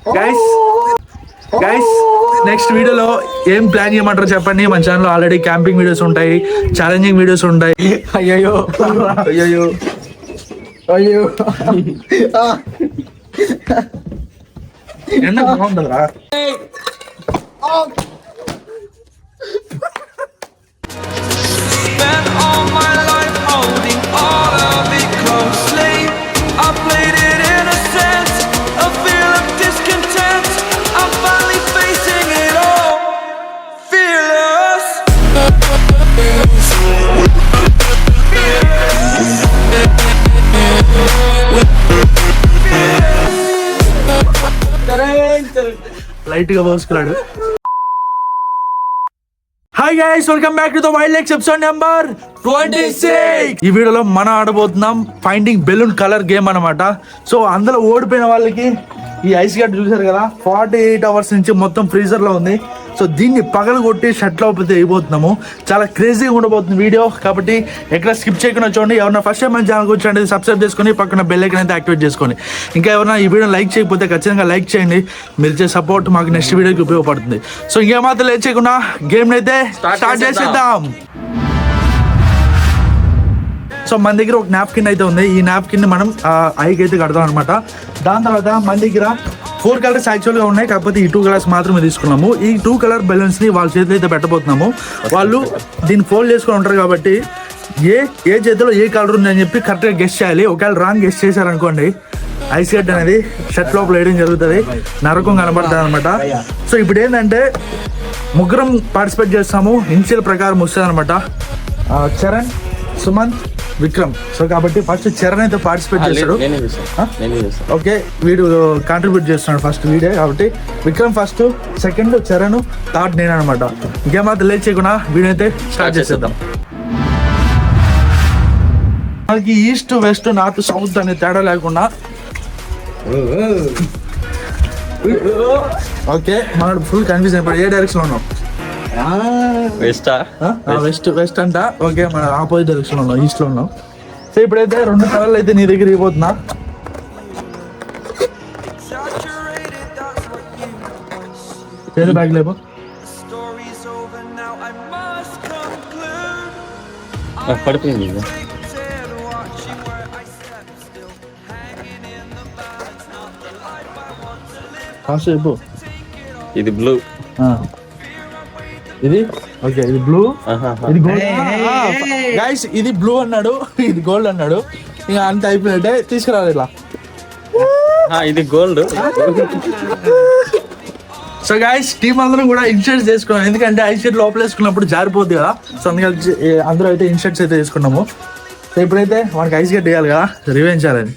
Guys next వీడియోలో ఏం plan చేయమంటారో చెప్పండి. మన ఛానల్లో ఆల్రెడీ క్యాంపింగ్ వీడియోస్ ఉంటాయి, ఛాలెంజింగ్ వీడియోస్ ఉంటాయి. అయ్యో అయ్యో అయ్యో ఎండ బాగుంటుందిరా. లైట్ గా పోసుకున్నాడు. Hi guys, welcome back to the wild likes episode number 26. ఈ వీడియోలో మనం ఆడబోతున్నాం ఫైండింగ్ బెలూన్ కలర్ గేమ్ అన్నమాట. సో అందులో ఓడిపోయిన వాళ్ళకి ఈ ఐస్ గడ్డ చూసారు కదా, 48 hours నుంచి మొత్తం ఫ్రీజర్ లో ఉంది. సో దీన్ని పగలు కొట్టి షట్ లోపలితే అయిపోతున్నాము. చాలా క్రేజీగా ఉండబోతుంది వీడియో, కాబట్టి ఎక్కడ స్కిప్ చేయకుండా చూడండి. ఎవరైనా ఫస్ట్ టైం మన ఛానల్కి వచ్చి సబ్స్క్రైబ్ చేసుకొని పక్కన బెల్ ఐకాన్ అయితే యాక్టివేట్ చేసుకోండి. ఇంకా ఎవరైనా ఈ వీడియో లైక్ చేయకపోతే ఖచ్చితంగా లైక్ చేయండి. మీరు ఇచ్చే సపోర్ట్ మాకు నెక్స్ట్ వీడియోకి ఉపయోగపడుతుంది. సో ఇంకేమాత్రం లేట్ చేయకుండా గేమ్ అయితే స్టార్ట్ చేసేద్దాం. సో మన దగ్గర ఒక నాప్కిన్ అయితే ఉంది. ఈ నాప్కిన్ మనం ఐకి అయితే కడతాం అనమాట. దాని తర్వాత మన దగ్గర 4 కలర్స్ యాక్చువల్గా ఉన్నాయి, కాకపోతే ఈ 2 కలర్స్ మాత్రమే తీసుకున్నాము. ఈ 2 కలర్ బెలూన్స్ని వాళ్ళ చేతిలో అయితే పెట్టబోతున్నాము. వాళ్ళు దీన్ని ఫోల్డ్ చేసుకొని ఉంటారు కాబట్టి ఏ చేతిలో ఏ కలర్ ఉందని చెప్పి కరెక్ట్గా గెస్ట్ చేయాలి. ఒకవేళ రాంగ్ గెస్ట్ చేశారనుకోండి, ఐస్ గడ్డ అనేది షర్ట్ లోపల వేయడం జరుగుతుంది, నరకం కనబడుతుంది అనమాట. సో ఇప్పుడు ఏంటంటే ముగ్గురం పార్టిసిపేట్ చేస్తాము. ఇన్షియల్ ప్రకారం వస్తుంది అనమాట. చరణ్, సుమంత్, విక్రమ్. సో కాబట్టి ఫస్ట్ చరణ్ అయితే పార్టిసిపేట్ చేస్తాడు. ఓకే, వీడు కాంట్రిబ్యూట్ చేస్తున్నాడు ఫస్ట్ వీడియో కాబట్టి. Vikram first, second Charan, third నేను అనమాట. ఇంకేమాత్రం లేట్ చేయకుండా వీడియో అయితే స్టార్ట్ చేసేద్దాం. మనకి ఈస్ట్, వెస్ట్, నార్త్, సౌత్ అనే తేడా లేకుండా ఓకే, మన ఫుల్ కన్ఫ్యూజ్ అయిపోయి ఏ డైరెక్షన్ లో ఉన్నాం? వెస్ట్ అంట. ఓకే, మన ఆపోజిట్ డైరెక్షన్ లో ఉన్నాం, ఈస్ట్ లో ఉన్నాం. సో ఇప్పుడైతే 2 కలర్లు అయితే నీ దగ్గర ఇవ్వబోతున్నా. చేతి బ్యాగ్ లేపు. పడిపోయింది. ఇది బ్లూ, ఇది ఓకే, ఇది బ్లూ, ఇది గోల్డ్. గైస్ ఇది బ్లూ అన్నాడు, ఇది గోల్డ్ అన్నాడు. ఇక అంత అయిపోయినట్టే తీసుకురాలి ఇలా. ఇది గోల్డ్. సో గైస్ టీమ్ అందరం కూడా ఇన్షర్ట్స్ చేసుకున్నాం, ఎందుకంటే ఐస్ షర్ట్ లోపల వేసుకున్నప్పుడు జారిపోద్ది కదా. సో అందుకని అందరూ అయితే ఇన్షర్ట్స్ అయితే తీసుకున్నాము. సో ఇప్పుడైతే మనకి ఐస్ గడ్డ వేయాలి కదా, రివెంజ్ చేయాలని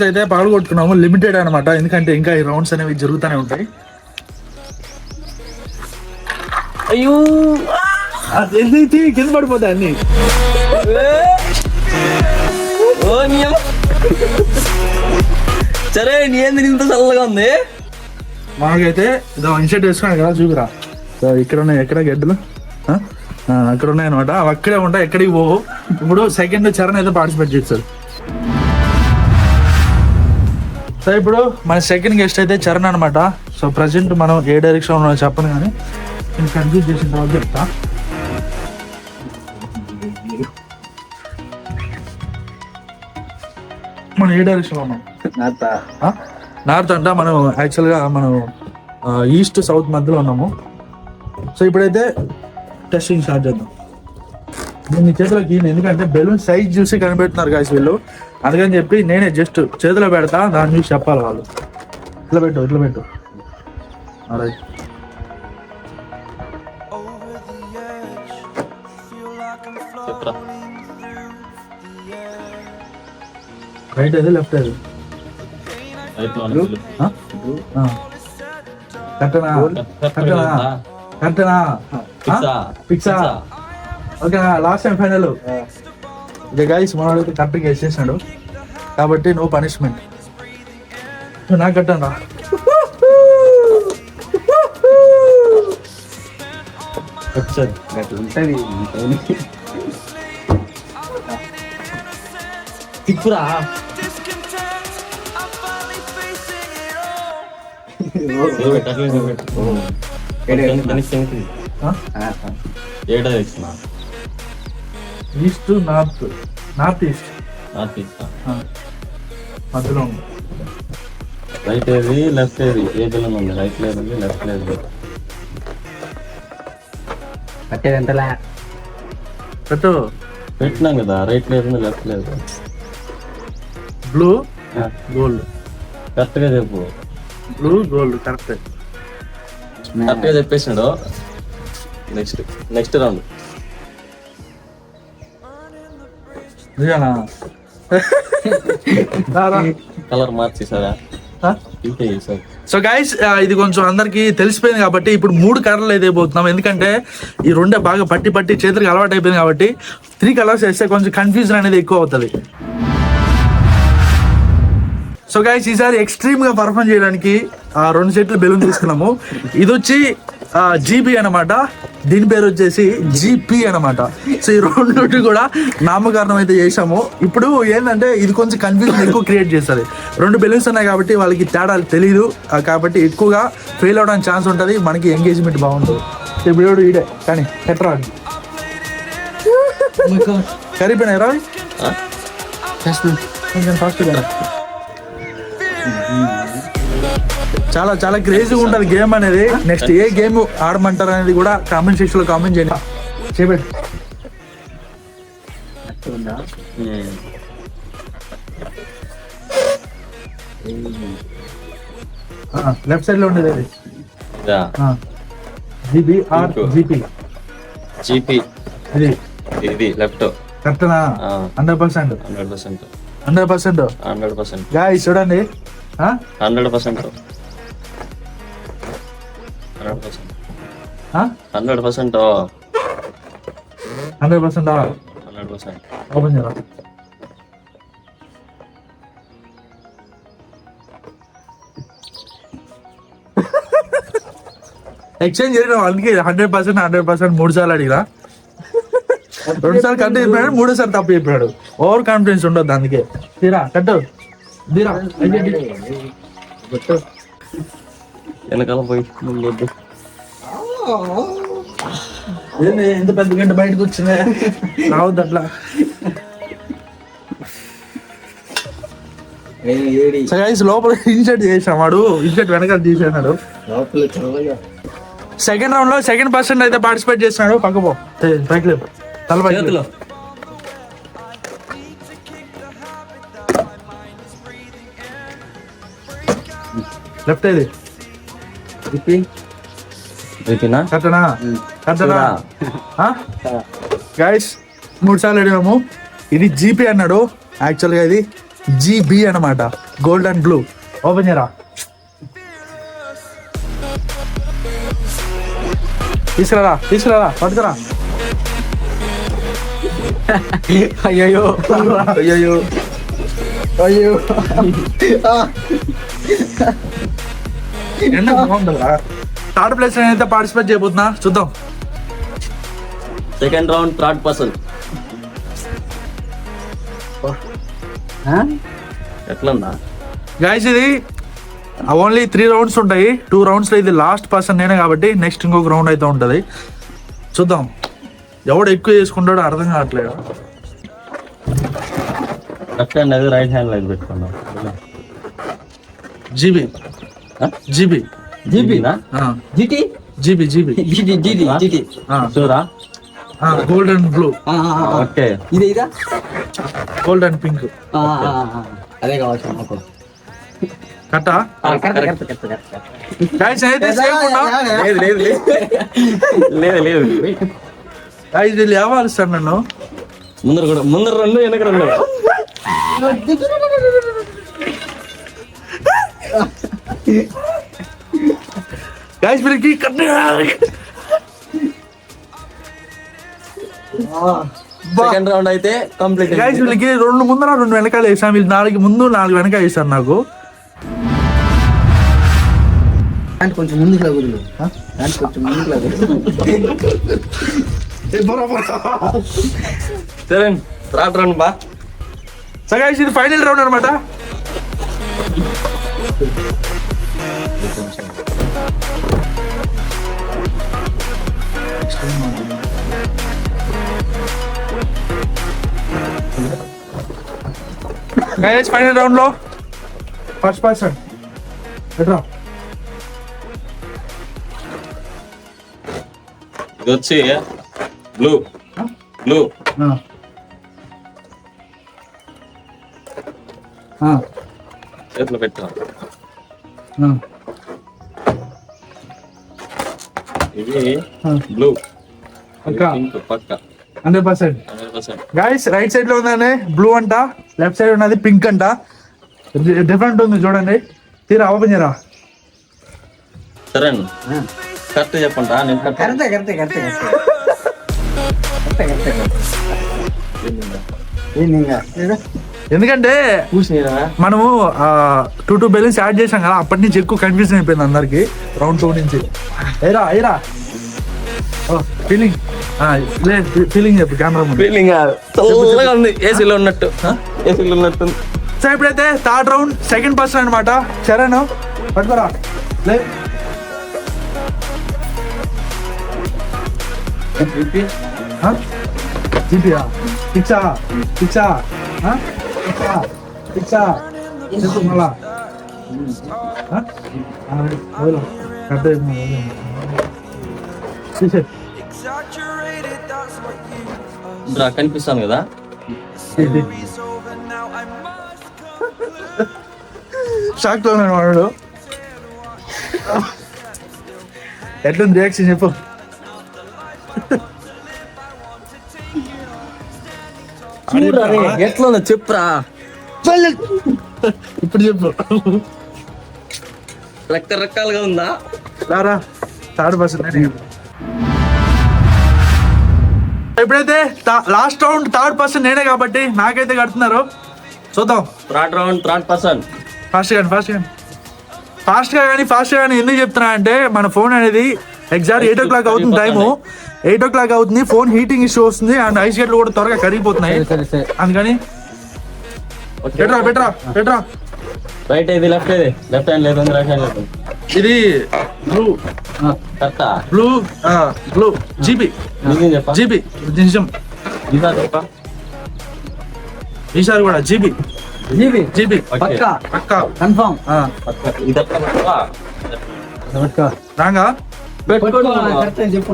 అయితే పగలు కొట్టుకున్నాము. లిమిటెడ్ అనమాట, ఎందుకంటే ఇంకా ఈ రౌండ్స్ అనేవి జరుగుతూనే ఉంటాయి. అయ్యో అదేంటి కింద పడిపోతాయి అన్ని. సరే ఏంది ఇంత చల్లగా ఉంది. మాకైతే ఇదో ఇన్షర్ట్ వేసుకున్నాను కదా, చూపిరా. సో ఇక్కడ ఉన్నాయి, ఎక్కడ గడ్డలు అక్కడ ఉన్నాయి అనమాట. అవి అక్కడే ఉంటాయి, ఎక్కడికి పోవు. ఇప్పుడు సెకండ్ చరణ్ అయితే పార్టిసిపేట్ చేస్తారు. సో ఇప్పుడు మన సెకండ్ గెస్ట్ అయితే చరణ్ అనమాట. సో ప్రజెంట్ మనం ఏ డైరెక్షన్ ఉన్నామో చెప్పను, కానీ నేను కన్ఫ్యూజ్ చేసిన తర్వాత చెప్తా. మనం ఏ డైరెక్షన్ ఉన్నాం? నార్త్ అంట. మనం యాక్చువల్గా మనం ఈస్ట్ సౌత్ మధ్యలో ఉన్నాము. సో ఇప్పుడైతే టెస్టింగ్ స్టార్ట్ చేద్దాం. నేను ఈ చేతిలోకి, ఎందుకంటే బెలూన్ సైజ్ చూసి కనిపెడుతున్నారు కాసి వీళ్ళు, అందుకని చెప్పి నేనే జస్ట్ చేతిలో పెడతా, దాన్ని చూసి చెప్పాలి వాళ్ళు. ఇట్లా పెట్టు. రైట్. రైట్ అయితే లెఫ్ట్ అయితే కరెక్టనా? పిక్సా. Okay, last time final. ఇక గైస్ మనోడైతే కరెక్ట్గా వేసేసాడు కాబట్టి నో పనిష్మెంట్. నాకు కట్టండి రా. ఉంటుంది తిప్పురా. ఏడా తెచ్చిన east north north east north east మధ్యలో ఉంది. రైట్ ఏది లెఫ్ట్ ఏది ఏ బిల్లం ఉంది రైట్ లేదు లెఫ్ట్ లేదు కట్టేది ఎంతలా పెట్టు పెట్టినాం కదా రైట్ లేదు లెఫ్ట్ లేదు బ్లూ గోల్డ్ కరెక్ట్ గా చెప్పు బ్లూ గోల్డ్ కరెక్ట్. కరెక్ట్ గా చెప్పేసినాడు నెక్స్ట్ రౌండ్ నిజానా కలర్ మార్చేసారా ఇంకే చేసారు. సో గైస్ ఇది కొంచెం అందరికి తెలిసిపోయింది కాబట్టి ఇప్పుడు 3 కలర్లు అయితే పోతున్నాం. ఎందుకంటే ఈ రెండే బాగా పట్టి చేతులకు అలవాటు అయిపోయింది కాబట్టి 3 కలర్స్ వేస్తే కొంచెం కన్ఫ్యూజన్ అనేది ఎక్కువ అవుతుంది. సో గైస్ ఈసారి ఎక్స్ట్రీమ్ గా పర్ఫార్మ్ చేయడానికి 2 సెట్లు బెలూన్ తీసుకున్నాము. ఇది వచ్చి జీబీ అనమాట, దీని పేరు వచ్చేసి జీపీ అనమాట. సో ఈ 2 కూడా నామకరణం అయితే చేసాము. ఇప్పుడు ఏంటంటే ఇది కొంచెం కన్ఫ్యూజన్ ఎక్కువ క్రియేట్ చేస్తుంది. 2 బెలూన్స్ ఉన్నాయి కాబట్టి వాళ్ళకి తేడాలు తెలియదు కాబట్టి ఎక్కువగా ఫెయిల్ అవడానికి ఛాన్స్ ఉంటుంది, మనకి ఎంగేజ్మెంట్ బాగుంటుంది. ఇప్పుడు ఎవడు ఈడే కానీ ఎట్రా కరిపోయినాయి రా కొంచెం ఫాస్ట్ చాలా చాలా క్రేజీగా ఉంటుంది గేమ్ అనేది. నెక్స్ట్ ఏ గేమ్ ఆడమంటారు అనేది కూడా కామెంట్ సెక్షన్ లో కామెంట్ చేయండి. చేపెట్టు లెఫ్ట్ సైడ్ లో ఉండేది అది జీబీ ఆర్ జీపీ జీపీ ఇది ఇది లెఫ్ట్ కరెక్టనా 100%. 100% గాయ్స్ చూడండి 100% 100% ఓపెన్ చేయరా ఎక్స్చేంజ్ చేయడం అందుకే 100% 3 సార్లు అడిగిరా 2 సార్లు కరెక్ట్ చెప్పినాడు 3 సార్లు తప్పు చెప్పినాడు. ఓవర్ కాన్ఫిడెన్స్ ఉండదు అందుకే. తీరా కట్టు దీరా వెనకాల పోయి ముందు ఏంది ఎంత పెద్ద గంట బయటకు వచ్చిందే రావద్దు అట్లా. లోపల ఇన్సర్ట్ చేసాం, వాడు ఇన్సర్ట్ వెనకాల తీసేసినాడు. సెకండ్ రౌండ్ లో 2% అయితే పార్టిసిపేట్ చేస్తున్నాడు. పక్కపో పైకి లేపు తల పైకి లెఫ్ట్ ఏది కరెక్టనా గైస్ 3 సార్లు అడిగాము. ఇది జీపీ అన్నాడు, యాక్చువల్గా ఇది జీబీ అన్నమాట, గోల్డ్ అండ్ బ్లూ. ఓపెన్ చేయరా తీసుకురా పట్టుకురా. అయ్యో థర్డ్ ప్లేస్ అయితే పార్టిసిపేట్ చేయబోతున్నా, చూద్దాం. సెకండ్ రౌండ్ థర్డ్ పర్సన్ ఎట్లన్నా గైస్ ఇది ఓన్లీ 3 రౌండ్స్ ఉంటాయి. 2 రౌండ్స్ లో ఇది లాస్ట్ పర్సన్ నేనే కాబట్టి నెక్స్ట్ ఇంకొక రౌండ్ అయితే ఉంటది. చూద్దాం ఎవడు ఎక్కువ చేసుకుంటాడో అర్థం కావట్లేదు. లెఫ్ట్ హ్యాండ్ అది రైట్ హ్యాండ్ లైన్ పెట్టుకున్నాం. జీబీ జీబీనా జీబీ చూరా గోల్డ్ అండ్ బ్లూ. ఓకే ఇదేదా గోల్డ్ అండ్ పింక్ అదే కావచ్చు. కట్టా గైస్ అయితే సేమ్ ఉన్నాం. లేదు గైస్ వీళ్ళు ఏవాలి సార్ నన్ను ముందర 2 వెనక 2. గైస్ వీళ్ళకి సెకండ్ రౌండ్ అయితే కంప్లీట్. గైస్ వీళ్ళకి 2 ముందర 2 వెనకాల వేసాం. వీళ్ళు 4 ముందు 4 వెనక వేసారు నాకు. కొంచెం ముందుకు లాగుదు కొంచెం ముందుకు లాగుదు. సరే థర్డ్ రౌండ్ బా. సో గైస్ ఇది ఫైనల్ రౌండ్ అనమాట. గైస్ ఫైనల్ రౌండ్ లో ఫస్ట్ పర్సన్ ఎట్రా ఇది వచ్చి బ్లూ బ్లూ చేతిలో పెట్టా. ఇది బ్లూ పక్కా పక్క 100%. 100%. గైస్ రైట్ సైడ్ లో ఉందండి బ్లూ అంట, లెఫ్ట్ సైడ్ ఉన్నది పింక్ అంట. డిఫరెంట్ ఉంది చూడండి. తీరా ఓపెన్ చేయరా. సరే కరెక్ట్ చెప్పండి. నేను కరెక్టే ఎందుకంటే చూసిరా మనము 2 బెలూన్స్ యాడ్ చేసాం కదా, అప్పటి నుంచి ఎక్కువ కన్ఫ్యూజన్ అయిపోయింది అందరికి రౌండ్ 2 నుంచి. ఏరా ఫీలింగ్ ఫీలింగ్ చెప్పు కెమెరా ముందు. ఫీలింగ్ ఉంది, ఏసీలో ఉన్నట్టు. ఏసీలో ఉన్నట్టు. సో ఇప్పుడైతే థర్డ్ రౌండ్ సెకండ్ పర్సన్ అనమాట. చరణ్ పట్టుకోరా. లే జీపీయా పిచ్చా పిచ్చా పిచ్చా చెప్పు మళ్ళా. కనిపిస్తాను కదా. షాక్ లో ఉన్నాడు వాడు. ఎట్లుంది రియాక్షన్ చెప్పు. ఎట్లా చెప్పురా. ఇప్పుడు చెప్పు. రకరకాలుగా ఉందా. రారా థర్డ్ పర్సన్. ఎప్పుడైతే లాస్ట్ రౌండ్ థర్డ్ పర్సన్ నేనే కాబట్టి నాకైతే కడుతున్నారు. చూద్దాం. Third round third person. Fast గా కానీ ఎందుకు చెప్తున్నా అంటే మన ఫోన్ అనేది ఎగ్జాక్ట్ 8 o'clock అవుతుంది. టైము 8 o'clock అవుతుంది. ఫోన్ హీటింగ్ ఇష్యూ వస్తుంది అండ్ ఐస్ గేట్లు కూడా త్వరగా కరిగిపోతున్నాయి. అందుకని పెట్టరా. రైట్ ఇది లెఫ్ట్ ఇది లెఫ్ట్ హ్యాండ్ లేదు రైట్ హ్యాండ్ లేదు. ఇది బ్లూ కరెక్టా. బ్లూ జీబీ చెప్పా జీబీ నిజం. ఈసారి కూడా జీబీ పక్కా కన్ఫర్మ్. రాంగా చెప్పు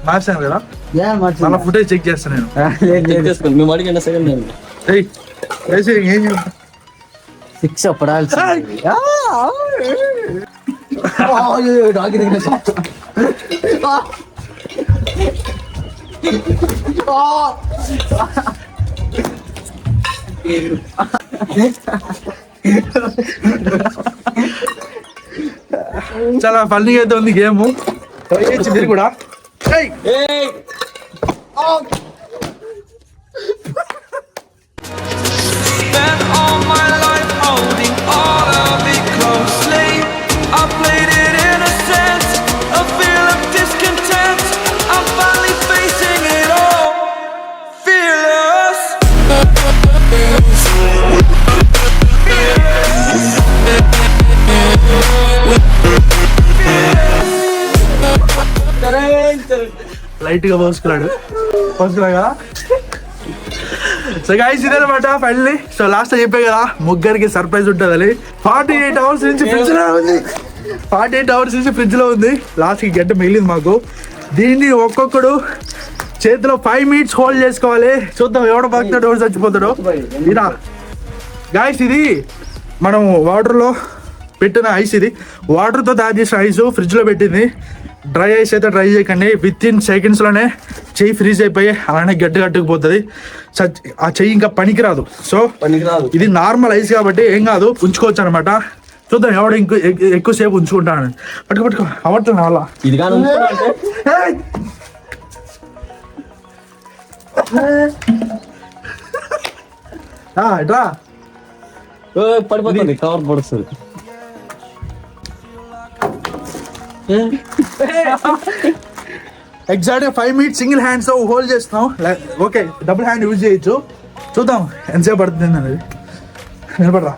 మార్చాను కదా, మళ్ళీ ఫుటేజ్ చెక్ చేస్తాను నేను. మేము అడిగిన సెకండ్ ఏయ్ ఏం చెప్పు. శిక్ష పడాల్సి చాలా ఫన్నీగా అయితే ఉంది గేమ్. ఇది కూడా Spent all my life holding all of it closely. I played it innocent, a feel of discontent. I'm finally facing it all, fearless. Light గా పోసుకున్నాగా. సో గైస్ ఇదనమాట ఫైనల్లీ. సో లాస్ట్ చెప్పే కదా ముగ్గురికి సర్ప్రైజ్ ఉంటుంది. 48 hours నుంచి fridge లో ఉంది. Last కి గంట మిగిలింది మాకు. దీన్ని ఒక్కొక్కడు చేతిలో 5 minutes హోల్డ్ చేసుకోవాలి. చూద్దాం ఎవడ బతుకుతాడు ఎవడు చచ్చిపోతాడు. ఇదా గైస్ ఇది మనం వాటర్లో పెట్టిన ఐస్. ఇది వాటర్తో తయారు చేసిన ఐస్ ఫ్రిడ్జ్ లో పెట్టింది. డ్రై ఐస్ అయితే ట్రై చేయకండి. విత్-in seconds-లోనే చెయ్యి ఫ్రీజ్ అయిపోయి అలానే గట్టుకుపోతుంది. ఆ చెయ్యి ఇంకా పనికిరాదు. సో ఇది నార్మల్ ఐస్ కాబట్టి ఏం కాదు, ఉంచుకోవచ్చు అనమాట. చూద్దాం ఎవడు ఎక్కువసేపు ఉంచుకుంటాను. పట్టుకో అవట్లేదు నా వల్ల. ఇది కానీ ఎట్రా పడిపోతుంది, కవర్ పడుతుంది. ఎగ్జాక్ట్ 5 minutes సింగిల్ హ్యాండ్స్ తో హోల్డ్ చేస్తున్నాం. ఓకే డబుల్ హ్యాండ్ యూజ్ చేయొచ్చు. చూద్దాం ఎంతసేపు పడుతుంది అనేది. నిలబడరా.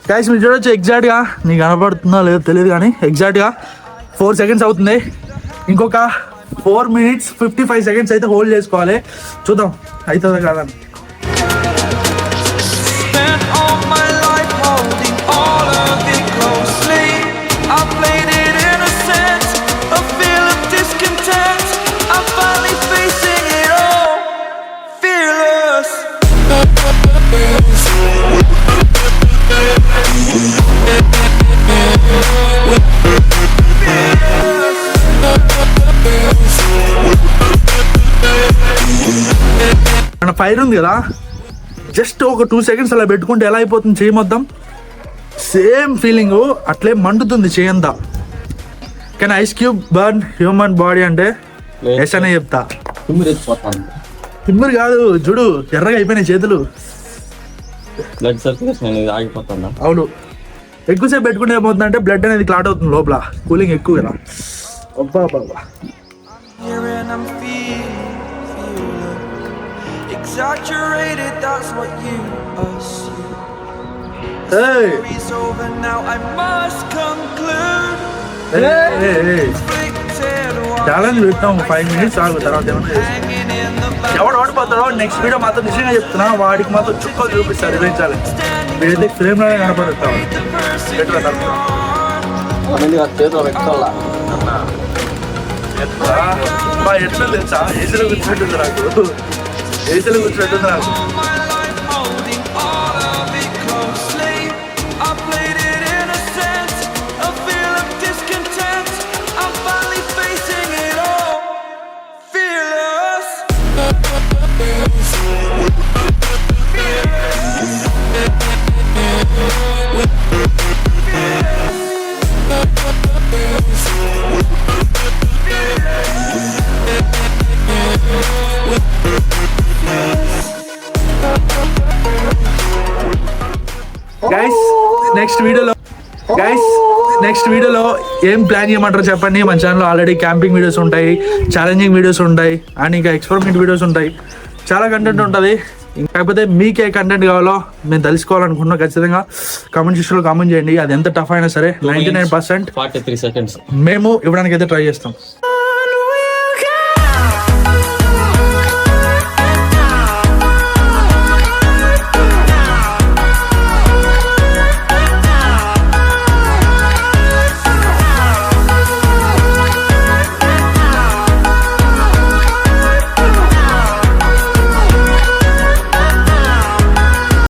గైస్ మీరు చూడొచ్చు ఎగ్జాక్ట్గా నీకు కనపడుతుందో లేదో తెలియదు కానీ ఎగ్జాక్ట్గా 4 సెకండ్స్ అవుతుంది. ఇంకొక 4 minutes 55 seconds అయితే హోల్డ్ చేసుకోవాలి. చూద్దాం అవుతుందా కాదని. Spent all my life holding all of it closely. I played it innocent, a feel of discontent. I'm finally facing it all, fearless. మన ఫైర్ ఉంది కదా, జస్ట్ ఒక 2 seconds అలా పెట్టుకుంటే ఎలా అయిపోతుంది చేయి మొత్తం. సేమ్ ఫీలింగ్ అట్లే మండుతుంది చేయి అంతా. కానీ ice cube burn human body అంటే ఎస్ అనే చెప్తా. తిమ్మిరి కాదు చూడు, ఎర్రగా అయిపోయినాయి చేతులు. బ్లడ్ సర్క్యులేషన్ అనేది ఆగిపోతుందా? అవును, ఎక్కువసేపు పెట్టుకుంటే ఏమవుతుంది అంటే బ్లడ్ అనేది క్లాట్ అవుతుంది లోపల, కూలింగ్ ఎక్కువ కదా. అబ్బా బాబా, Here and I'm feeling exaggerated, that's what you assume. Story's over now, I must conclude. Challenge పెట్టాం 5 minutes ఆగు, తర్వాత ఏమన్నా చేస్తాం. Hanging in the back, ఎవడు ఓడిపోతాడో నెక్స్ట్ వీడియో మాత్రం నిజంగా చెప్తున్నా, వాడికి మాత్రం చుక్కలు చూపిస్తారు రివెంజ్ ఛాలెంజ్. వీడైతే ఫ్రేమ్ లోనే కనపడతాం. the person ఎట్లా you're on. చేతిలో పెట్టుకోవాలా? ఎట్లా తెలుసా, ఏసీలో కూర్చున్నట్టుంది నాకు, ఏసీలో కూర్చున్నట్టుంది నాకు. All my life holding all of it closely. I played it innocent, a feel of discontent. I'm finally facing it all, fearless. Guys next వీడియోలో ఏం ప్లాన్ చేయమంటారో చెప్పండి. మన ఛానల్లో ఆల్రెడీ క్యాంపింగ్ వీడియోస్ ఉంటాయి, ఛాలెంజింగ్ వీడియోస్ ఉంటాయి, అండ్ ఇంకా experiment videos ఉంటాయి. చాలా కంటెంట్ ఉంటుంది. కాకపోతే మీకు ఏ కంటెంట్ కావాలో మేము తెలుసుకోవాలనుకున్నాం. ఖచ్చితంగా కామెంట్ సెక్షన్లో కామెంట్ చేయండి. అది ఎంత టఫ్ అయినా సరే 99% 43 seconds. మేము ఇవ్వడానికి అయితే ట్రై చేస్తాం.